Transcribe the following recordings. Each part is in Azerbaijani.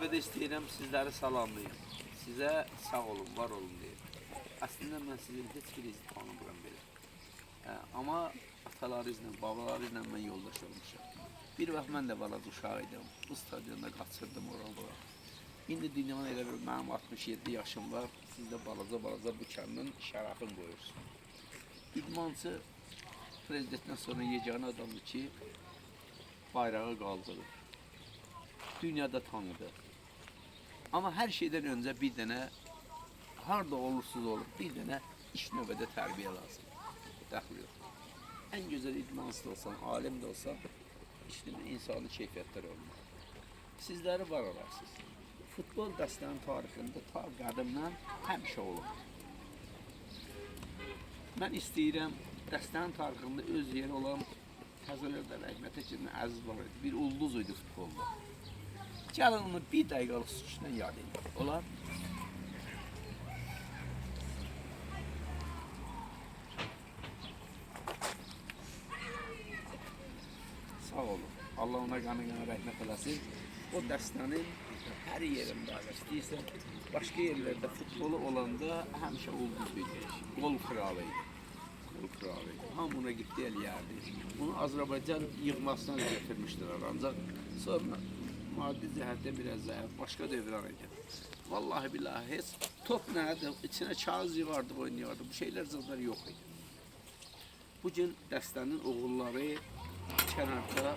növbədə istəyirəm sizləri salamlayım. Sizə sağ olun, var olun deyim. Əslində mən sizin heç birinizi tanımıram belə. Amma atalarınızla, babalarınızla mən yoldaş olmuşam. Bir vaxt mən də balaca uşaq idim. Bu stadionda qaçırdım oralara. İndi dünyanın elə bir mənim 67 yaşım var. Siz də balaca bu kəndin şərəfini qoyursunuz. İdmançı prezidentdən sonra yeganə adamdır ki, bayrağı qaldırır. Dünyada tanıdı. Amma hər şeydən öncə bir dənə, harada olursuz olur, bir dənə iş növbədə tərbiyə lazım. Dəxli yox. Ən gözəl idmançı da olsan, alim də olsan, insani keyfiyyətlər olmalı. Sizləri var olarsınız. Futbol dəstənin tarixində ta qədimdən həmişə olur. Mən istəyirəm, dəstənin tarixində öz yeri olan Təzələrdə Rəhmətə kimi əziz var idi. Bir ulduz idi futbolda. Gəlin onu bir dəqiqəlik suçla yad edin. Olar? Sağ olun. Allah ona qanı rəhmət eləsin. O dəstənin hər yerində istəyirsən, başqa yerlərdə futbolu olanda həmişə ulduz bilir. Gol kralı idi. Gol kralı idi. Hamına gitti eləyərdi. Bunu Azərbaycan yığmasından götürmüşdülər. Ancaq sonra maddi cəhətdə biraz zəif, başqa dövrən idi. Vallahi billahi heç top nədir? İçinə kağız yığardı, oynayardı. Bu şeylər zaten yox idi. Bugün dəstənin oğulları kənarda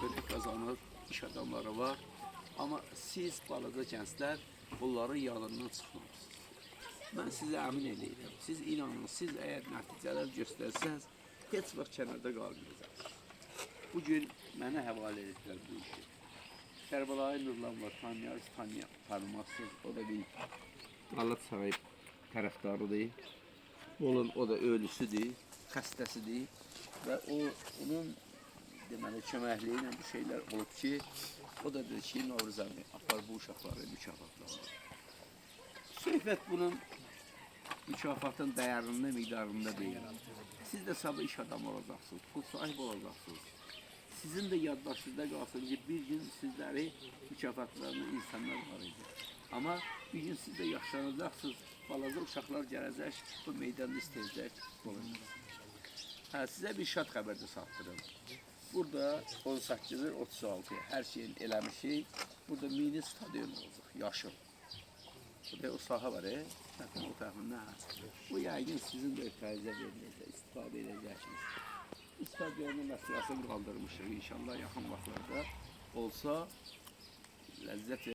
böyle kazanır, iş adamları var. Amma siz balaca gənclər bunların yanından çıxmamısınız. Mən sizə əmin edeyim. Siz inanın, siz əgər nəticələr göstərsəniz, heç vaxt kənarda qalmayacaqsınız. Bugün mənə həvalə etdilər bu işi. Kərbəlayı Nurlan var, tanımazsınız. O da bir Galatasaray tərəfdarıdır. O da ölüsüdür, xəstəsidir. Və onun deməli köməkliyi ilə bu şeylər olub ki, o da dedi ki, Novruzəli apar bu uşaqları mükafatlanır. Söhbət bunun mükafatın dəyərində, miqdarında deyil. Siz də sabah iş adamı olacaqsınız, pul sahibi olacaqsınız. Sizin də yaddaşınızda qalsın ki, bir gün sizləri mükafatlanan insanlar var idi. Amma bir gün siz də yaşlanacaqsınız, balaca uşaqlar gələcək, bu meydanda istəyəcək, olacaq. Sizə bir şad xəbər də satdırım. Burada 18'dir 36, her şeyin eləmişik. Burada mini stadion olacaq, yaşıl. Burada o saha var, zaten o tərəfində. Bu yəqin sizin də ötərizə veriləcək, istifadə edəcəksiniz. Bu stadionun məsələsini qaldırmışıq. İnşallah yaxın vaxtlarda olsa ləzzət